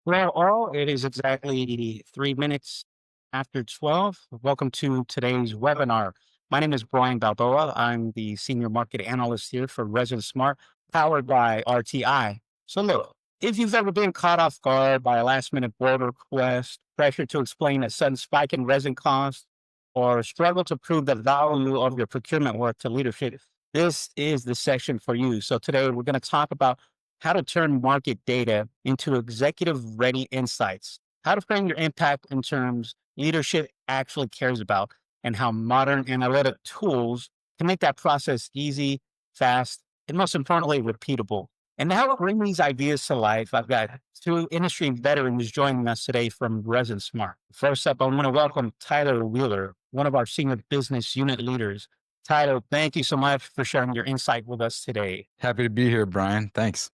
Well, all it is exactly 3 minutes after 12. Welcome to today's webinar. My name is Brian Balboa. I'm the senior market analyst here for ResinSmart, powered by RTI. So look, if you've ever been caught off guard by a last minute board request, pressure to explain a sudden spike in resin costs, or struggle to prove the value of your procurement work to leadership, this is the session for you. So today we're going to talk about how to turn market data into executive ready insights, how to frame your impact in terms leadership actually cares about, and how modern analytic tools can make that process easy, fast, and most importantly, repeatable. And to help bring these ideas to life, I've got two industry veterans joining us today from Resin Smart. First up, I want to welcome Tyler Wheeler, one of our senior business unit leaders. Tyler, thank you so much for sharing your insight with us today. Happy to be here, Brian. Thanks.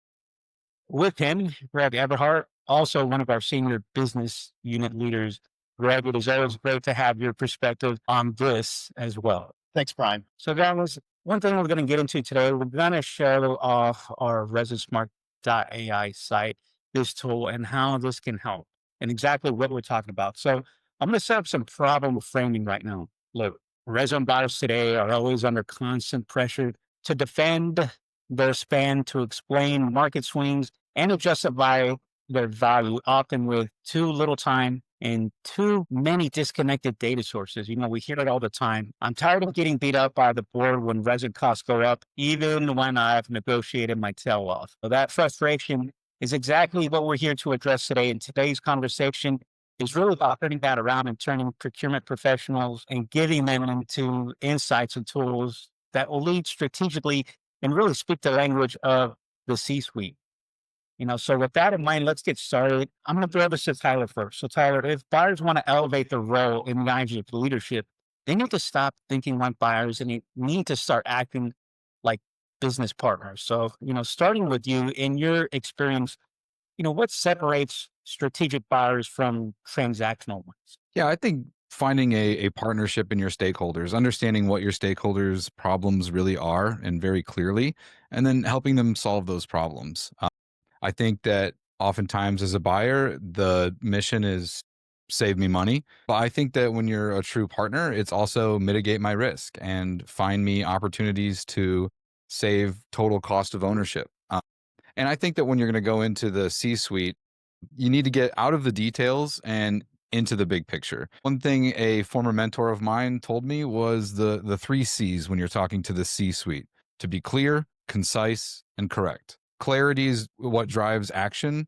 With him, Greg Eberhardt, also one of our senior business unit leaders. Greg, it is always great to have your perspective on this as well. Thanks, Brian. So, guys, one thing we're going to get into today, we're going to show off our ResinSmart.ai site, this tool, and how this can help, and exactly what we're talking about. So, I'm going to set up some problem framing right now. Look, resin buyers today are always under constant pressure to defend their span, to explain market swings, and to justify their value, often with too little time and too many disconnected data sources. You know, we hear it all the time. I'm tired of getting beat up by the board when resin costs go up, even when I've negotiated my tail off. So that frustration is exactly what we're here to address today. And today's conversation is really about turning that around and turning procurement professionals and giving them into insights and tools that will lead strategically and really speak the language of the C-suite. So with that in mind, let's get started. I'm going to throw this to Tyler first. So Tyler, if buyers want to elevate their role in the eyes of leadership, they need to stop thinking like buyers and they need to start acting like business partners. So, starting with you, in your experience, what separates strategic buyers from transactional ones? Yeah, I think finding a partnership in your stakeholders, understanding what your stakeholders' problems really are and very clearly, and then helping them solve those problems. I think that oftentimes as a buyer, the mission is save me money. But I think that when you're a true partner, it's also mitigate my risk and find me opportunities to save total cost of ownership. And I think that when you're going to go into the C-suite, you need to get out of the details and into the big picture. One thing a former mentor of mine told me was the three C's when you're talking to the C-suite: to be clear, concise, and correct. Clarity is what drives action.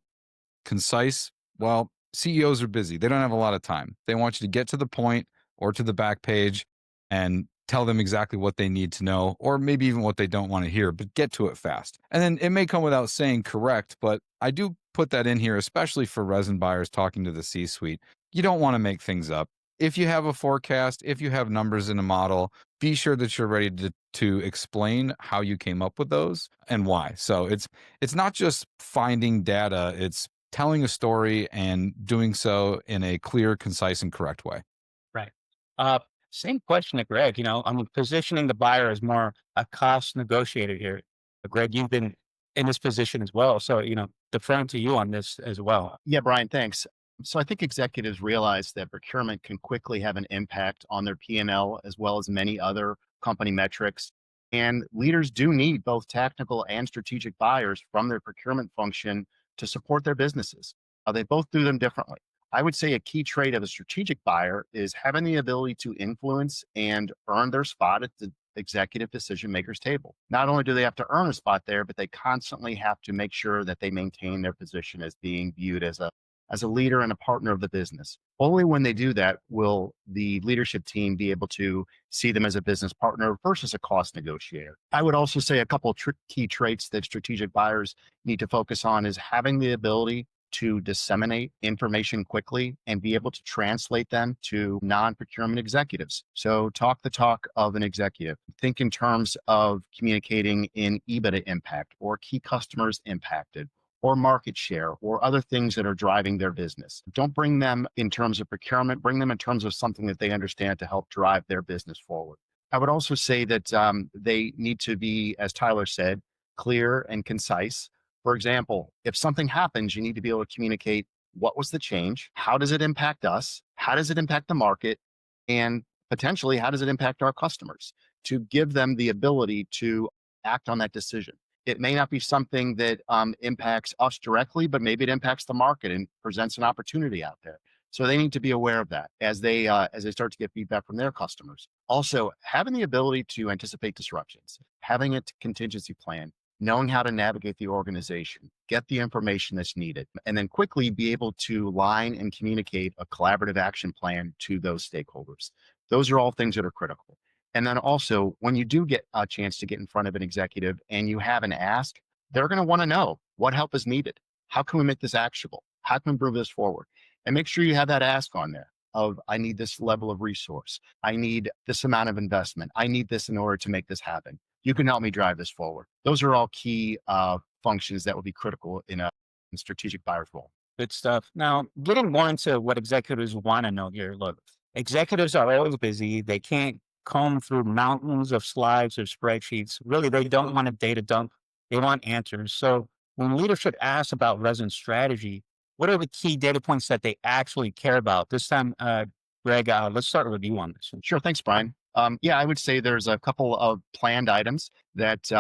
Concise, well, CEOs are busy. They don't have a lot of time. They want you to get to the point or to the back page and tell them exactly what they need to know, or maybe even what they don't want to hear, but get to it fast. And then it may come without saying correct, but I do put that in here, especially for resin buyers talking to the C-suite. You don't want to make things up. If you have a forecast, if you have numbers in a model, be sure that you're ready to explain how you came up with those and why. So it's not just finding data, it's telling a story and doing so in a clear, concise, and correct way. Right. Uh, Same question to Greg. I'm positioning the buyer as more a cost negotiator here. Greg, you've been in this position as well. So, deferring to you on this as well. Yeah, Brian, thanks. So I think executives realize that procurement can quickly have an impact on their P&L as well as many other company metrics. And leaders do need both tactical and strategic buyers from their procurement function to support their businesses. They both do them differently. I would say a key trait of a strategic buyer is having the ability to influence and earn their spot at the executive decision makers table. Not only do they have to earn a spot there, but they constantly have to make sure that they maintain their position as being viewed as a leader and a partner of the business. Only when they do that will the leadership team be able to see them as a business partner versus a cost negotiator. I would also say a couple of key traits that strategic buyers need to focus on is having the ability to disseminate information quickly and be able to translate them to non-procurement executives. So talk the talk of an executive. Think in terms of communicating in EBITDA impact or key customers impacted or market share or other things that are driving their business. Don't bring them in terms of procurement, bring them in terms of something that they understand to help drive their business forward. I would also say that they need to be, as Tyler said, clear and concise. For example, if something happens, you need to be able to communicate what was the change? How does it impact us? How does it impact the market? And potentially, how does it impact our customers? To give them the ability to act on that decision. It may not be something that impacts us directly, but maybe it impacts the market and presents an opportunity out there. So they need to be aware of that as they start to get feedback from their customers. Also, having the ability to anticipate disruptions, having a contingency plan, knowing how to navigate the organization, get the information that's needed, and then quickly be able to line and communicate a collaborative action plan to those stakeholders. Those are all things that are critical. And then also, when you do get a chance to get in front of an executive and you have an ask, they're going to want to know what help is needed. How can we make this actionable? How can we move this forward? And make sure you have that ask on there of, I need this level of resource. I need this amount of investment. I need this in order to make this happen. You can help me drive this forward. Those are all key functions that will be critical in a strategic buyer's role. Good stuff. Now, getting more into what executives want to know here. Look, executives are always busy. They can't comb through mountains of slides or spreadsheets. Really, they don't want a data dump. They want answers. So when leadership asks about resin strategy, what are the key data points that they actually care about? This time, Greg, let's start with you on this one. Sure. Thanks, Brian. Yeah, I would say there's a couple of planned items that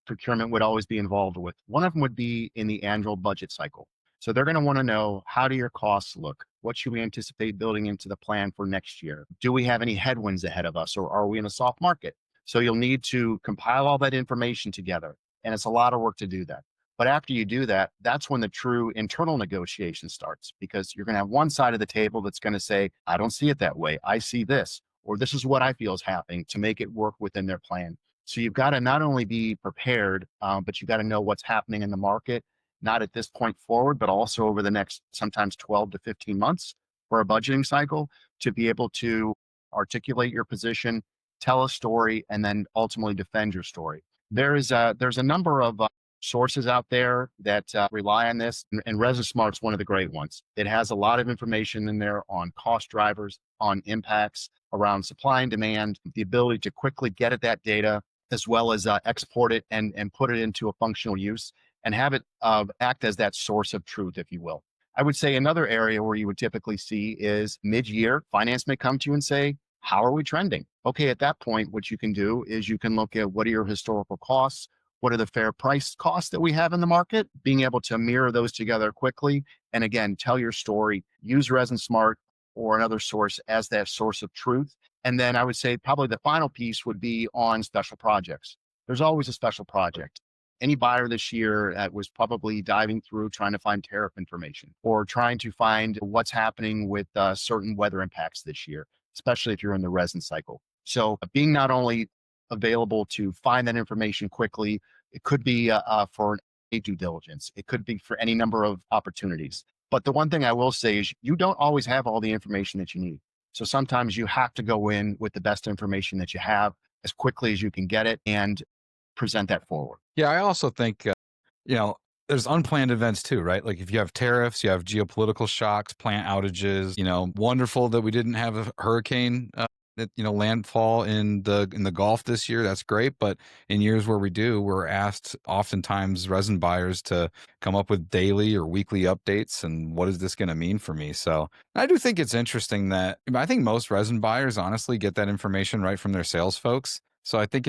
procurement would always be involved with. One of them would be in the annual budget cycle. So they're going to want to know, how do your costs look? What should we anticipate building into the plan for next year? Do we have any headwinds ahead of us, or are we in a soft market? So you'll need to compile all that information together. And it's a lot of work to do that. But after you do that, that's when the true internal negotiation starts, because you're going to have one side of the table that's going to say, I don't see it that way. I see this, or this is what I feel is happening, to make it work within their plan. So you've got to not only be prepared, but you've got to know what's happening in the market, not at this point forward, but also over the next sometimes 12 to 15 months for a budgeting cycle, to be able to articulate your position, tell a story, and then ultimately defend your story. There's a number of sources out there that rely on this, and ResinSmart's one of the great ones. It has a lot of information in there on cost drivers, on impacts around supply and demand, the ability to quickly get at that data, as well as export it and put it into a functional use, and have it act as that source of truth, if you will. I would say another area where you would typically see is mid-year, finance may come to you and say, how are we trending? Okay, at that point, what you can do is you can look at, what are your historical costs? What are the fair price costs that we have in the market? Being able to mirror those together quickly. And again, tell your story, use ResinSmart or another source as that source of truth. And then I would say probably the final piece would be on special projects. There's always a special project. Any buyer this year that was probably diving through trying to find tariff information, or trying to find what's happening with certain weather impacts this year, especially if you're in the resin cycle. So being not only available to find that information quickly, it could be for a due diligence. It could be for any number of opportunities. But the one thing I will say is, you don't always have all the information that you need. So sometimes you have to go in with the best information that you have as quickly as you can get it and present that forward. Yeah, I also think, you know, there's unplanned events too, right? Like if you have tariffs, you have geopolitical shocks, plant outages. Wonderful that we didn't have a hurricane that landfall in the Gulf this year. That's great, but in years where we do, we're asked oftentimes resin buyers to come up with daily or weekly updates, and what is this going to mean for me? So I do think it's interesting that I think most resin buyers honestly get that information right from their sales folks. So I think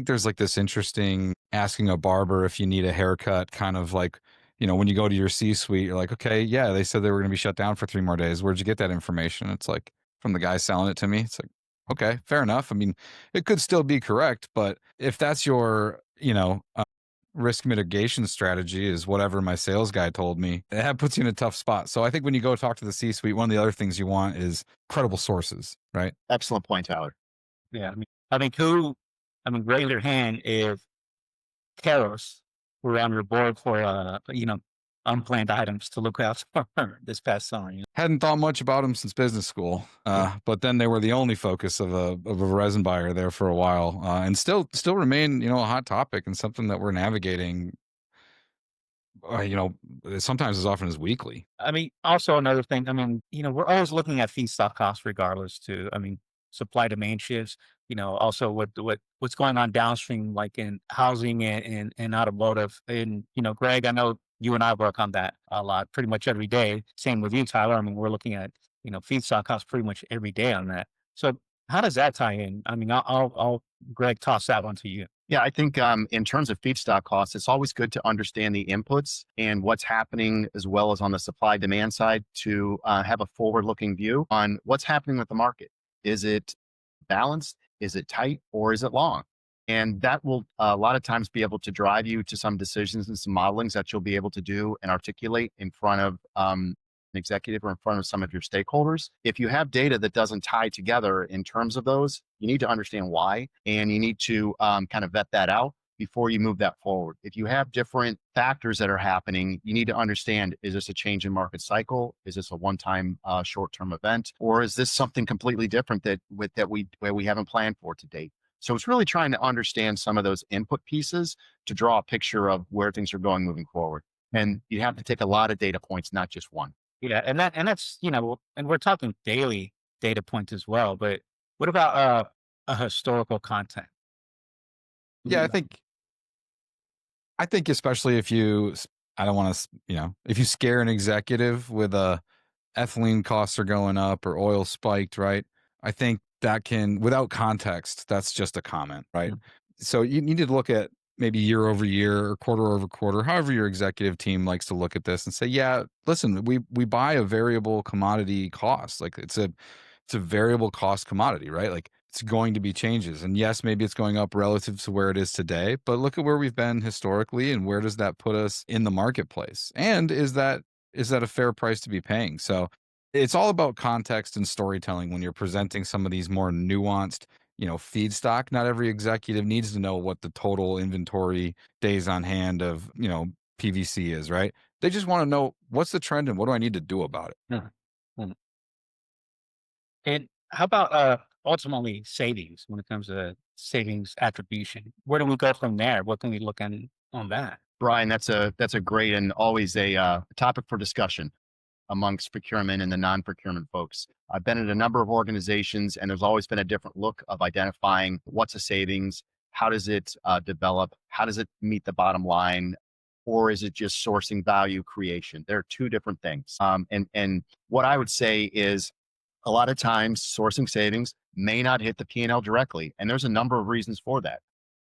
there's like this interesting asking a barber if you need a haircut, kind of like, when you go to your C-suite, you're like, okay, yeah, they said they were going to be shut down for 3 more days. Where'd you get that information? It's like, from the guy selling it to me. It's like, okay, fair enough. I mean, it could still be correct, but if that's your, risk mitigation strategy is whatever my sales guy told me, that puts you in a tough spot. So I think when you go talk to the C-suite, one of the other things you want is credible sources, right? Excellent point, Tyler. Yeah. Raise your hand if Karos were on your board for, unplanned items to look out for this past summer. Hadn't thought much about them since business school, but then they were the only focus of a resin buyer there for a while, and still remain a hot topic and something that we're navigating. Sometimes as often as weekly. Also another thing. We're always looking at feedstock costs, regardless to. Supply demand shifts. Also what's going on downstream, like in housing and automotive. And Greg, I know You and I work on that a lot, pretty much every day. Same with you, Tyler. I mean, we're looking at, feedstock costs pretty much every day on that. So how does that tie in? I mean, I'll Greg, toss that one to you. Yeah, I think in terms of feedstock costs, it's always good to understand the inputs and what's happening as well as on the supply demand side to have a forward looking view on what's happening with the market. Is it balanced? Is it tight? Or is it long? And that will a lot of times be able to drive you to some decisions and some modelings that you'll be able to do and articulate in front of an executive or in front of some of your stakeholders. If you have data that doesn't tie together in terms of those, you need to understand why, and you need to kind of vet that out before you move that forward. If you have different factors that are happening, you need to understand, is this a change in market cycle? Is this a one-time short-term event? Or is this something completely different that we haven't planned for to date? So it's really trying to understand some of those input pieces to draw a picture of where things are going moving forward. And you have to take a lot of data points, not just one. Yeah, and that's and we're talking daily data points as well. But what about a historical content? Yeah, Mm. I think especially if I don't want to, if you scare an executive with ethylene costs are going up or oil spiked, right? I think that can, without context, that's just a comment, right? Mm. So you need to look at maybe year over year or quarter over quarter, however your executive team likes to look at this and say, yeah, listen, we buy a variable commodity cost. Like it's a variable cost commodity, right? Like it's going to be changes. And yes, maybe it's going up relative to where it is today, but look at where we've been historically and where does that put us in the marketplace? And is that a fair price to be paying? So it's all about context and storytelling when you're presenting some of these more nuanced, feedstock. Not every executive needs to know what the total inventory days on hand of, PVC is, right? They just want to know what's the trend and what do I need to do about it? Mm. Mm. And how about ultimately savings when it comes to savings attribution? Where do we go from there? What can we look at on that? Brian, that's a great and always a topic for discussion amongst procurement and the non-procurement folks. I've been at a number of organizations, and there's always been a different look of identifying what's a savings, how does it develop, how does it meet the bottom line, or is it just sourcing value creation? There are two different things. And what I would say is a lot of times sourcing savings may not hit the P&L directly, and there's a number of reasons for that.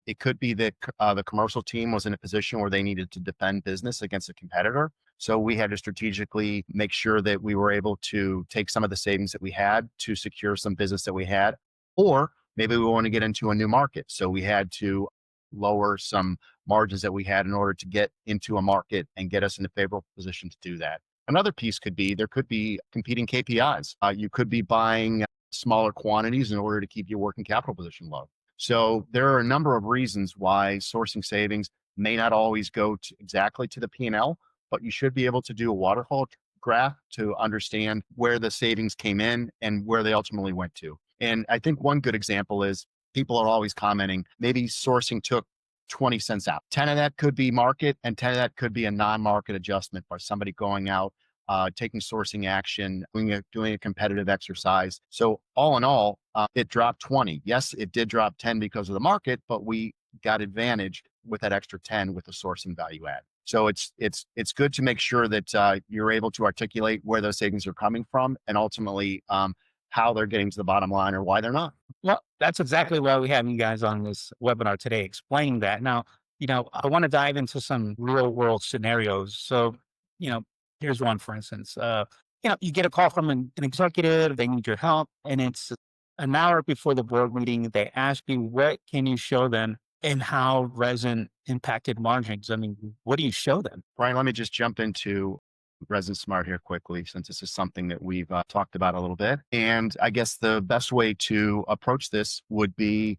It could be that the commercial team was in a position where they needed to defend business against a competitor. So we had to strategically make sure that we were able to take some of the savings that we had to secure some business that we had. Or maybe we want to get into a new market. So we had to lower some margins that we had in order to get into a market and get us in a favorable position to do that. Another piece could be there could be competing KPIs. You could be buying smaller quantities in order to keep your working capital position low. So there are a number of reasons why sourcing savings may not always go exactly to the P&L, but you should be able to do a waterfall graph to understand where the savings came in and where they ultimately went to. And I think one good example is people are always commenting, maybe sourcing took 20 cents out. 10 of that could be market and 10 of that could be a non-market adjustment by somebody going out, taking sourcing action, doing a competitive exercise. So all in all, it dropped 20. Yes, it did drop 10 because of the market, but we got advantage with that extra 10 with the sourcing value add. So it's good to make sure that you're able to articulate where those savings are coming from and ultimately how they're getting to the bottom line or why they're not. Well, that's exactly why we have you guys on this webinar today, explaining that. Now, I want to dive into some real world scenarios. So, you know, here's one, for instance. You get a call from an executive, they need your help, and it's an hour before the board meeting. They ask you, what can you show them and how resin impacted margins? I mean, what do you show them? Brian, let me just jump into ResinSmart here quickly, since this is something that we've talked about a little bit. And I guess the best way to approach this would be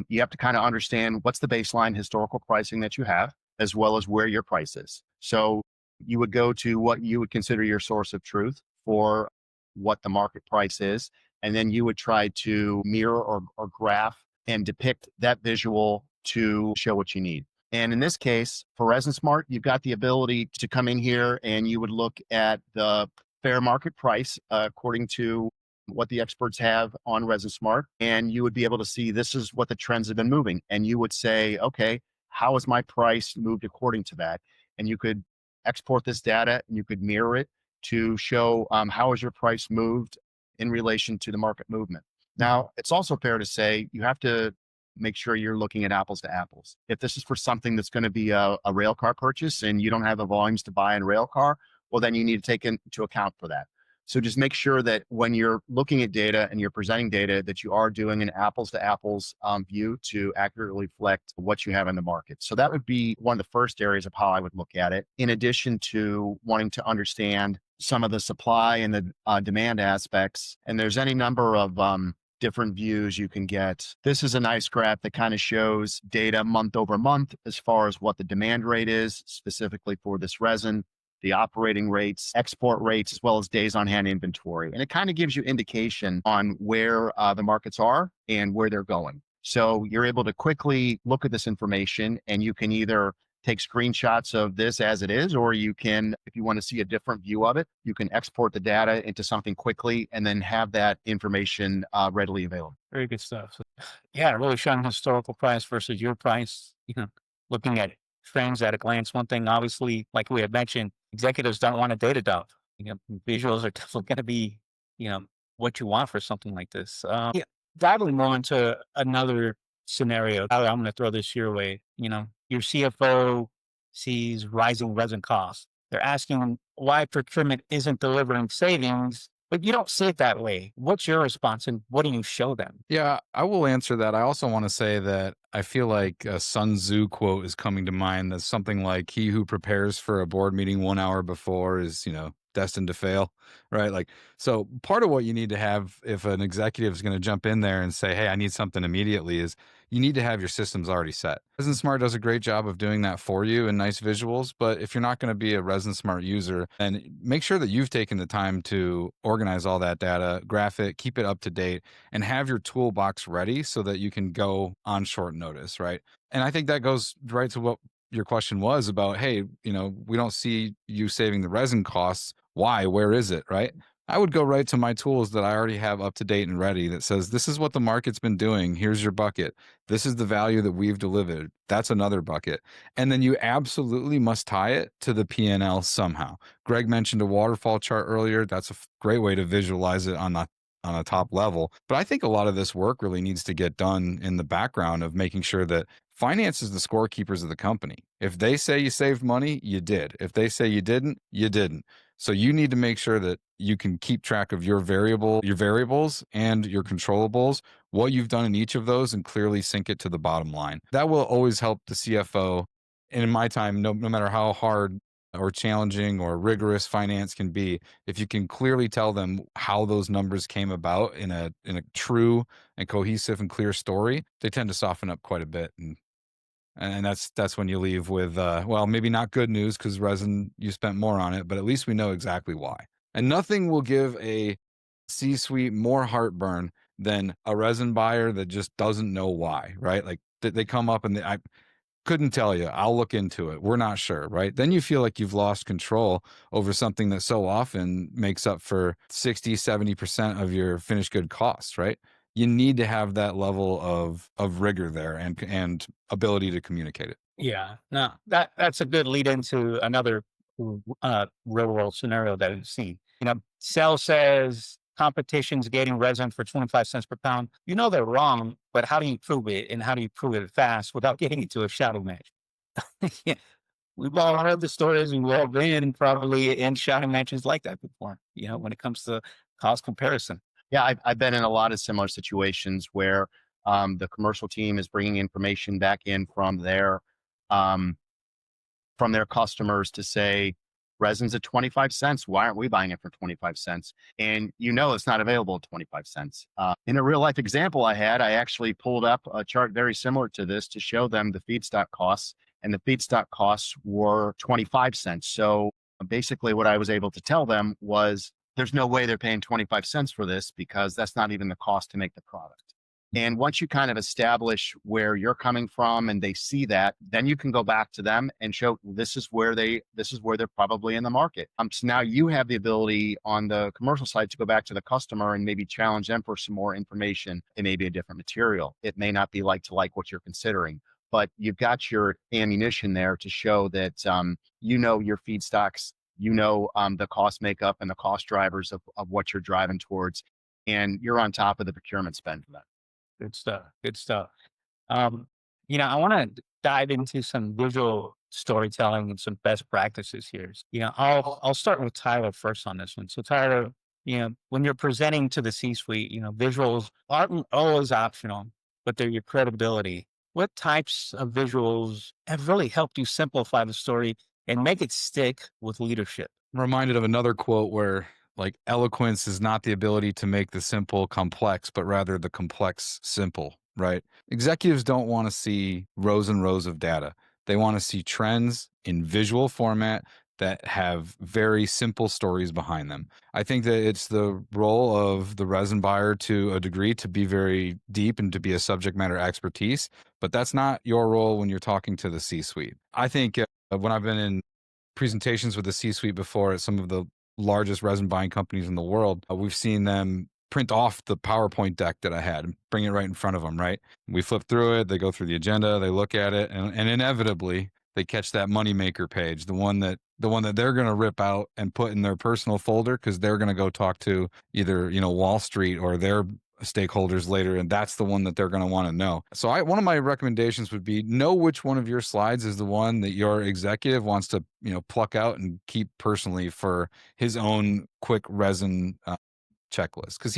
you have to kind of understand what's the baseline historical pricing that you have, as well as where your price is. So you would go to what you would consider your source of truth for what the market price is. And then you would try to mirror or graph and depict that visual to show what you need. And in this case, for ResinSmart, you've got the ability to come in here and you would look at the fair market price according to what the experts have on ResinSmart. And you would be able to see this is what the trends have been moving. And you would say, okay, how has my price moved according to that? And you could export this data and you could mirror it to show how has your price moved in relation to the market movement. Now, it's also fair to say you have to make sure you're looking at apples to apples. If this is for something that's going to be a rail car purchase and you don't have the volumes to buy in rail car, well, then you need to take into account for that. So just make sure that when you're looking at data and you're presenting data, that you are doing an apples to apples view to accurately reflect what you have in the market. So that would be one of the first areas of how I would look at it, in addition to wanting to understand some of the supply and the demand aspects. And there's any number of different views you can get. This is a nice graph that kind of shows data month over month as far as what the demand rate is specifically for this resin, the operating rates, export rates, as well as days on hand inventory. And it kind of gives you indication on where the markets are and where they're going. So you're able to quickly look at this information and you can either take screenshots of this as it is, or you can, if you want to see a different view of it, you can export the data into something quickly and then have that information readily available. Very good stuff. So, yeah, really showing historical price versus your price, looking at trends at a glance. One thing, obviously, like we had mentioned, executives don't want a data dump. Visuals are definitely going to be, what you want for something like this. Yeah, diving more into another scenario, Tyler, I'm going to throw this your way. Your CFO sees rising resin costs. They're asking why procurement isn't delivering savings, but you don't see it that way. What's your response and what do you show them? Yeah, I will answer that. I also want to say that I feel like a Sun Tzu quote is coming to mind that's something like, he who prepares for a board meeting 1 hour before is, destined to fail, right? Like, so part of what you need to have if an executive is going to jump in there and say, hey, I need something immediately, is you need to have your systems already set. ResinSmart does a great job of doing that for you in nice visuals, but if you're not going to be a ResinSmart user, then make sure that you've taken the time to organize all that data, graph it, keep it up to date, and have your toolbox ready so that you can go on short notice, right? And I think that goes right to what your question was about, hey, we don't see you saving the resin costs. Why? Where is it, right? I would go right to my tools that I already have up to date and ready that says, this is what the market's been doing. Here's your bucket. This is the value that we've delivered. That's another bucket. And then you absolutely must tie it to the P&L somehow. Greg mentioned a waterfall chart earlier. That's a great way to visualize it on a top level. But I think a lot of this work really needs to get done in the background of making sure that finance is the scorekeepers of the company. If they say you saved money, you did. If they say you didn't, you didn't. So you need to make sure that you can keep track of your variables and your controllables, what you've done in each of those, and clearly sync it to the bottom line. That will always help the CFO. And in my time, no matter how hard or challenging or rigorous finance can be, if you can clearly tell them how those numbers came about in a true and cohesive and clear story, they tend to soften up quite a bit. And that's when you leave with, well, maybe not good news because resin, you spent more on it, but at least we know exactly why. And nothing will give a C-suite more heartburn than a resin buyer that just doesn't know why, right? Like they come up and I couldn't tell you. I'll look into it. We're not sure, right? Then you feel like you've lost control over something that so often makes up for 60, 70% of your finished good costs, right? You need to have that level of rigor there and ability to communicate it. Yeah, no, that's a good lead into another real world scenario that we've seen. Cell says competition's getting resin for 25 cents per pound. They're wrong, but how do you prove it? And how do you prove it fast without getting into a shadow match? Yeah, we've all heard the stories and we've all been probably in shadow matches like that before, when it comes to cost comparison. Yeah, I've been in a lot of similar situations where the commercial team is bringing information back in um, from their customers to say, resin's at 25 cents. Why aren't we buying it for 25 cents? And it's not available at 25 cents. In a real life example I actually pulled up a chart very similar to this to show them the feedstock costs, and the feedstock costs were 25 cents. So basically what I was able to tell them was, there's no way they're paying 25 cents for this because that's not even the cost to make the product. And once you kind of establish where you're coming from and they see that, then you can go back to them and show this is where they're probably in the market. So now you have the ability on the commercial side to go back to the customer and maybe challenge them for some more information and maybe a different material. It may not be like to like what you're considering, but you've got your ammunition there to show that you know your feedstocks, you know the cost makeup and the cost drivers of what you're driving towards, and you're on top of the procurement spend for that. Good stuff. Good stuff. Um, I want to dive into some visual storytelling and some best practices here. I'll start with Tyler first on this one. So Tyler, when you're presenting to the C-suite, visuals aren't always optional, but they're your credibility. What types of visuals have really helped you simplify the story and make it stick with leadership? I'm reminded of another quote where, like, eloquence is not the ability to make the simple complex, but rather the complex simple, right? Executives don't want to see rows and rows of data. They want to see trends in visual format that have very simple stories behind them. I think that it's the role of the resin buyer to a degree to be very deep and to be a subject matter expertise, but that's not your role when you're talking to the C-suite. I think when I've been in presentations with the C-suite before at some of the largest resin buying companies in the world, we've seen them print off the PowerPoint deck that I had and bring it right in front of them, right? We flip through it, they go through the agenda, they look at it, and inevitably they catch that moneymaker page, the one that they're going to rip out and put in their personal folder because they're going to go talk to either, Wall Street or their stakeholders later, and that's the one that they're going to want to know. So one of my recommendations would be know which one of your slides is the one that your executive wants to, pluck out and keep personally for his own quick resin checklist, because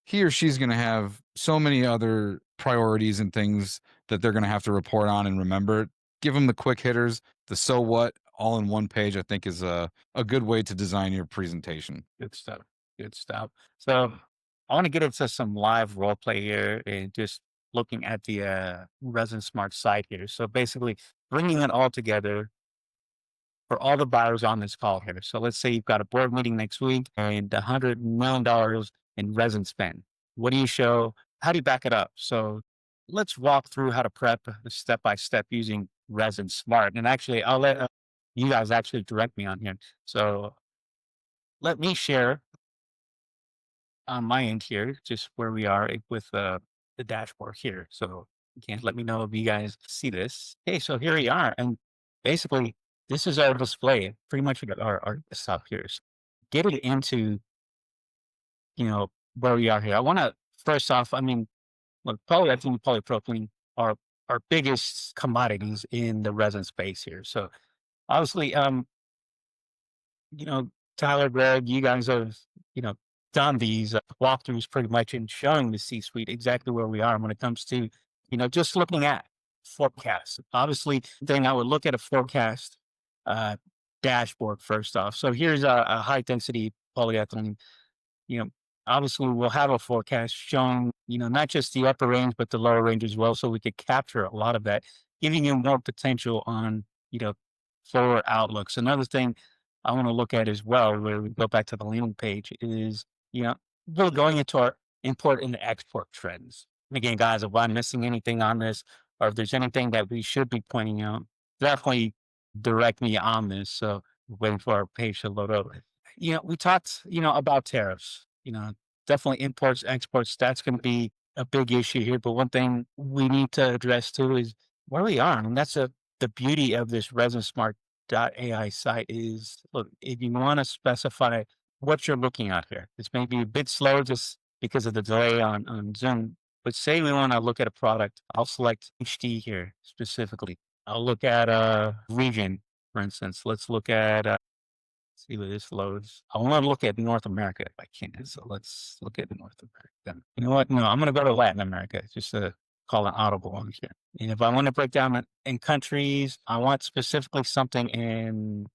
he or she's going to have so many other priorities and things that they're going to have to report on and remember. Give them the quick hitters, the so what, all in one page. I think is a good way to design your presentation. Good stuff. Good stuff. So I want to get into some live role play here and just looking at the Resin Smart site here. So basically bringing it all together for all the buyers on this call here. So let's say you've got a board meeting next week and $100 million in resin spend. What do you show? How do you back it up? So let's walk through how to prep step by step using Resin Smart. And actually, I'll let you guys actually direct me on here. So let me share on my end here, just where we are with the dashboard here. So you can let me know if you guys see this. Okay, so here we are. And basically, this is our display, pretty much our stuff here. So getting into, where we are here. I want to, first off, I mean, look, polyethylene, polypropylene are our biggest commodities in the resin space here. So obviously, you know, Tyler, Greg, you guys have, you know, done these walkthroughs pretty much and showing the C-suite exactly where we are when it comes to, just looking at forecasts. Obviously, then I would look at a forecast uh, dashboard first off. So here's a high density polyethylene. you know, Obviously we'll have a forecast showing, not just the upper range, but the lower range as well. So we could capture a lot of that, giving you more potential on, you know, forward outlooks. Another thing I want to look at as well, where we go back to the landing page is, really going into our import and export trends. And again, guys, if I'm missing anything on this, or if there's anything that we should be pointing out, definitely direct me on this. So waiting for our page to load up. We talked, about tariffs, definitely imports, exports. That's going to be a big issue here. But one thing we need to address too is where we are. And that's the beauty of this ResinSmart.ai site is, look, if you want to specify what you're looking at here, it's maybe a bit slow just because of the delay on Zoom. But say we want to look at a product, I'll select HD here specifically. I'll look at a region, for instance. Let's look at see where this loads. I want to look at North America if I can. So let's look at North America. You know what? No, I'm going to go to Latin America just to call an audible on here. And if I want to break down it in countries, I want specifically something in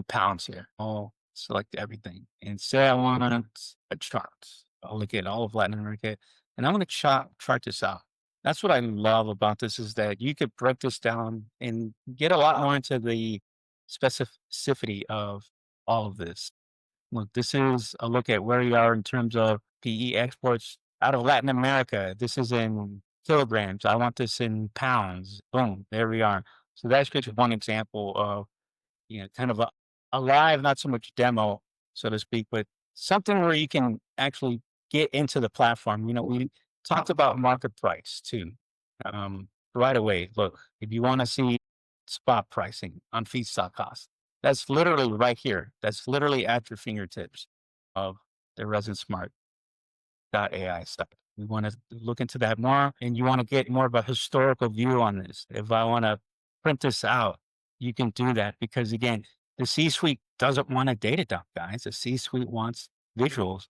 pounds here. I'll select everything and say I want a chart. I'll look at all of Latin America and I'm going to chart this out. That's what I love about this is that you could break this down and get a lot more into the specificity of all of this. Look, this is a look at where we are in terms of PE exports out of Latin America. This is in kilograms. I want this in pounds. Boom, there we are. So that's just one example of, kind of a live, not so much demo, so to speak, but something where you can actually get into the platform. We talked about market price too. right away. Look, if you want to see spot pricing on feedstock costs, that's literally right here. That's literally at your fingertips of the ResinSmart.ai site. We want to look into that more, and you want to get more of a historical view on this. If I want to print this out, you can do that because again, the C-suite doesn't want a data dump, guys. The C-suite wants visuals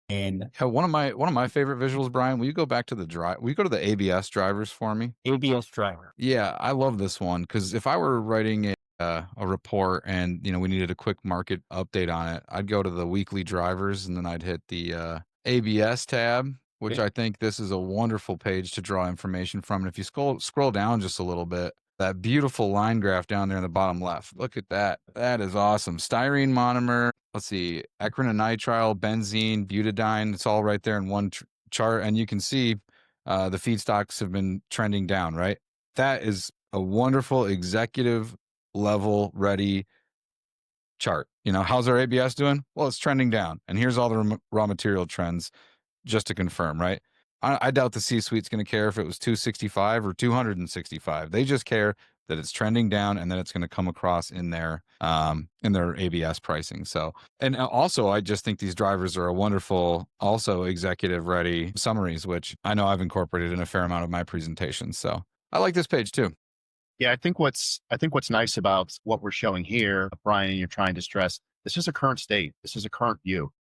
and Yeah, one of my favorite visuals, Brian. Will you go back to the drive? Will you go to the ABS drivers for me? ABS driver. Yeah, I love this one because if I were writing a report and we needed a quick market update on it, I'd go to the weekly drivers and then I'd hit the ABS tab, which Okay. I think this is a wonderful page to draw information from. And if you scroll down just a little bit, that beautiful line graph down there in the bottom left, look at that. That is awesome. Styrene monomer. Let's see, acrylonitrile, benzene, butadiene. It's all right there in one chart, and you can see the feedstocks have been trending down, right? That is a wonderful executive level ready chart. How's our ABS doing? Well, it's trending down. And here's all the raw material trends just to confirm, right? I doubt the C-suite's going to care if it was 265 or 265. They just care that it's trending down and that it's going to come across in their ABS pricing. So, and also, I just think these drivers are a wonderful, also executive ready summaries, which I know I've incorporated in a fair amount of my presentations. So I like this page too. Yeah, I think what's nice about what we're showing here, Brian, and you're trying to stress, this is a current state. This is a current view.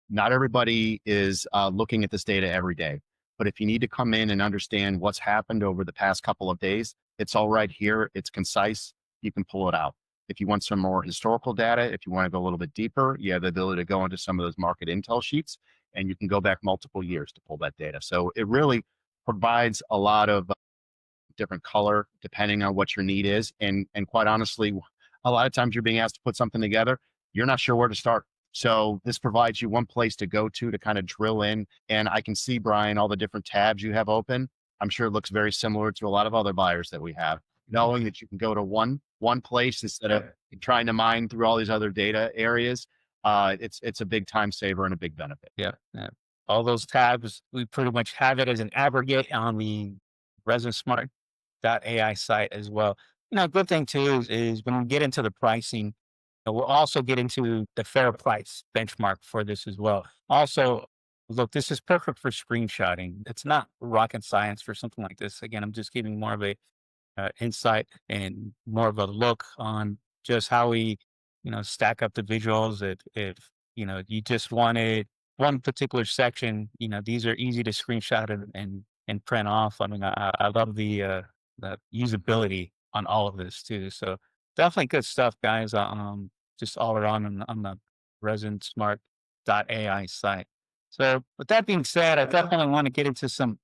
Not everybody is looking at this data every day, but if you need to come in and understand what's happened over the past couple of days, it's all right here. It's concise. You can pull it out. If you want some more historical data, if you want to go a little bit deeper, you have the ability to go into some of those market intel sheets, and you can go back multiple years to pull that data. So it really provides a lot of different color depending on what your need is. And quite honestly, a lot of times you're being asked to put something together, you're not sure where to start. So this provides you one place to go to kind of drill in. And I can see, Brian, all the different tabs you have open. I'm sure it looks very similar to a lot of other buyers that we have, knowing that you can go to one place instead of trying to mine through all these other data areas. It's a big time saver and a big benefit. Yeah. Yeah. All those tabs, we pretty much have it as an aggregate on the ResinSmart.ai site as well. Good thing too is when we get into the pricing, we'll also get into the fair price benchmark for this as well. Also, look, this is perfect for screenshotting. It's not rocket science for something like this. Again, I'm just giving more of a insight and more of a look on just how we, stack up the visuals. If you just wanted one particular section, these are easy to screenshot and print off. I mean, I love the usability on all of this too. So definitely good stuff, guys. Just all around on the ResinSmart.ai site. So with that being said, I definitely want to get into some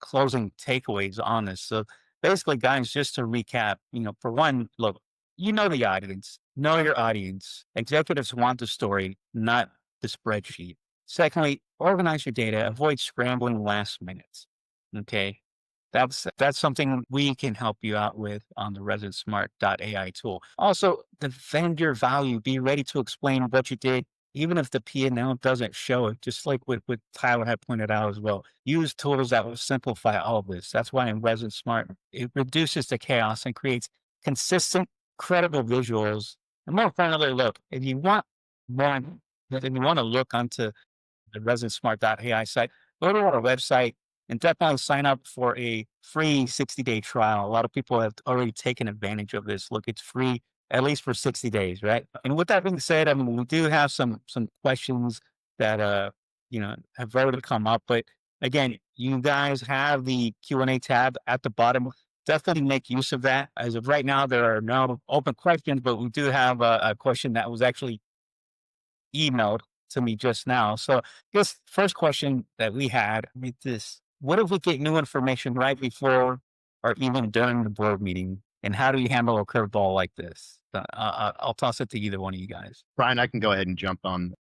closing takeaways on this. So basically, guys, just to recap, for one, look, the audience, know your audience. Executives want the story, not the spreadsheet. Secondly, organize your data, avoid scrambling last minutes. Okay. That's something we can help you out with on the ResinSmart.ai tool. Also, defend your value. Be ready to explain what you did, even if the P&L doesn't show it, just like what Tyler had pointed out as well. Use tools that will simplify all of this. That's why in ResinSmart, it reduces the chaos and creates consistent, credible visuals. And more importantly, look, if you want more, if you want to look onto the ResinSmart.ai site, go to our website and definitely sign up for a free 60-day trial. A lot of people have already taken advantage of this. Look, it's free at least for 60 days, right? And with that being said, I mean, we do have some questions that have already come up, but again, you guys have the Q&A tab at the bottom. Definitely make use of that. As of right now, there are no open questions, but we do have a question that was actually emailed to me just now. So, this first question that we had with this: what if we get new information right before or even during the board meeting? And how do you handle a curveball like this? I'll toss it to either one of you guys. Brian, I can go ahead and jump on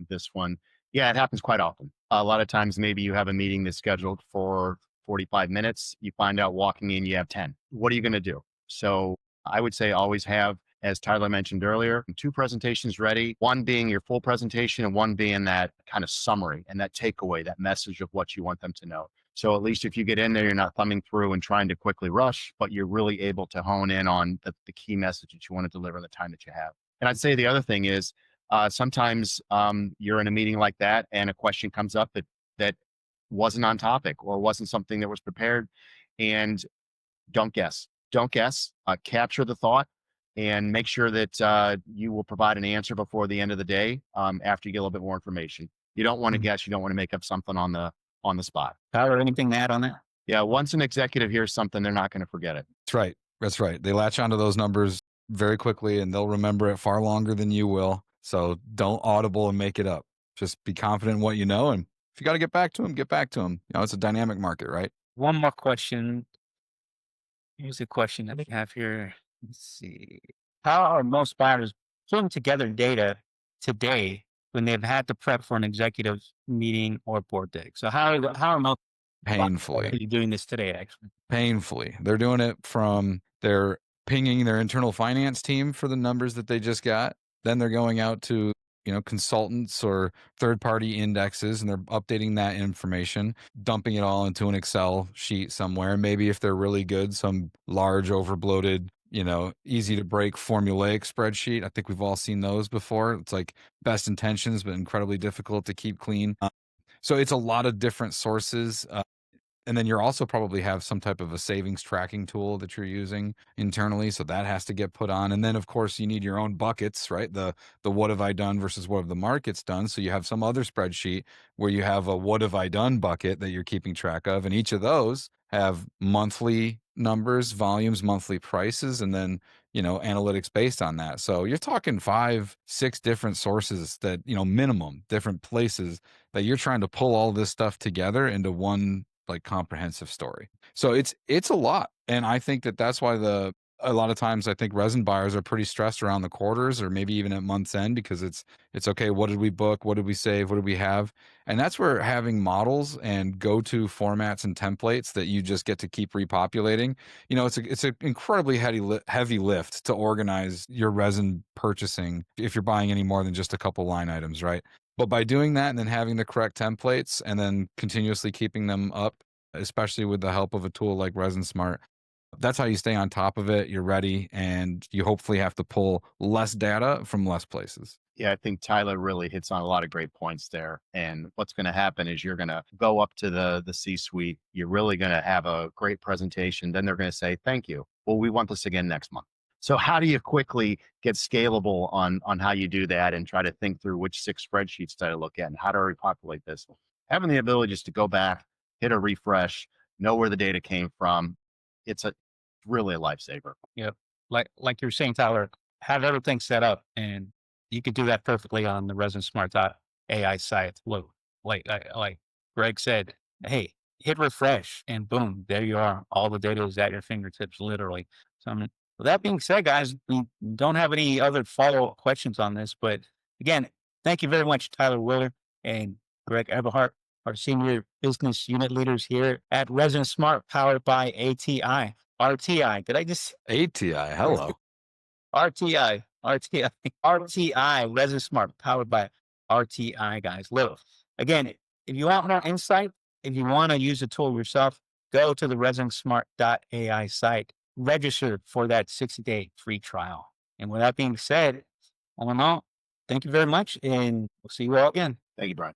this one. Yeah, it happens quite often. A lot of times, maybe you have a meeting that's scheduled for 45 minutes. You find out walking in, you have 10. What are you going to do? So I would say always have, as Tyler mentioned earlier, two presentations ready, one being your full presentation and one being that kind of summary and that takeaway, that message of what you want them to know. So at least if you get in there, you're not thumbing through and trying to quickly rush, but you're really able to hone in on the key message that you want to deliver in the time that you have. And I'd say the other thing is sometimes you're in a meeting like that and a question comes up that wasn't on topic or wasn't something that was prepared. And don't guess. Don't guess. Capture the thought and make sure that you will provide an answer before the end of the day after you get a little bit more information. You don't want to guess. You don't want to make up something on the spot. Tyler, anything to add on that? Yeah, once an executive hears something, they're not going to forget it. That's right. That's right. They latch onto those numbers very quickly and they'll remember it far longer than you will. So don't audible and make it up. Just be confident in what you know. And if you got to get back to them, get back to them. You know, it's a dynamic market, right? One more question. Here's a question that we have here. Let's see. How are most buyers putting together data today when they've had to prep for an executive meeting or board day? So how are most buyers Painfully. doing this today, actually? Painfully. They're doing it from they're pinging their internal finance team for the numbers that they just got. Then they're going out to, you know, consultants or third-party indexes and they're updating that information, dumping it all into an Excel sheet somewhere. Maybe if they're really good, some large overbloated, you know, easy to break formulaic spreadsheet. I think we've all seen those before. It's like best intentions, but incredibly difficult to keep clean. So it's a lot of different sources. And then you're also probably have some type of a savings tracking tool that you're using internally. So that has to get put on. And then of course you need your own buckets, right? The what have I done versus what have the markets done. So you have some other spreadsheet where you have a what have I done bucket that you're keeping track of. And each of those have monthly numbers, volumes, monthly prices, and then, you know, analytics based on that. So you're talking 5, 6 different sources that, you know, minimum different places that you're trying to pull all this stuff together into one like comprehensive story. So it's a lot. And I think that that's why a lot of times I think resin buyers are pretty stressed around the quarters or maybe even at month's end because it's okay, what did we book? What did we save? What did we have? And that's where having models and go-to formats and templates that you just get to keep repopulating, you know, it's an incredibly heavy lift to organize your resin purchasing if you're buying any more than just a couple line items, right? But by doing that and then having the correct templates and then continuously keeping them up, especially with the help of a tool like ResinSmart, that's how you stay on top of it. You're ready and you hopefully have to pull less data from less places. Yeah, I think Tyler really hits on a lot of great points there. And what's going to happen is you're going to go up to the C-suite. You're really going to have a great presentation. Then they're going to say, "Thank you. Well, we want this again next month." So how do you quickly get scalable on how you do that and try to think through which 6 spreadsheets to look at and how to repopulate this? Having the ability just to go back, hit a refresh, know where the data came from, it's really a lifesaver. Yep. Like you're saying, Tyler, have everything set up and you could do that perfectly on the ResinSmart AI site. Look, like Greg said, hey, hit refresh and boom, there you are. All the data is at your fingertips, literally. So with that being said, guys, we don't have any other follow-up questions on this, but again, thank you very much, Tyler Willer and Greg Eberhardt, our senior business unit leaders here at ResinSmart, powered by ATI. RTI. Did I just ATI, hello. RTI, Resin Smart, powered by RTI, guys. Little. Again, if you want more insight, if you want to use the tool yourself, go to the ResinSmart.ai site, register for that 60-day free trial. And with that being said, all in all, thank you very much, and we'll see you all again. Thank you, Brian.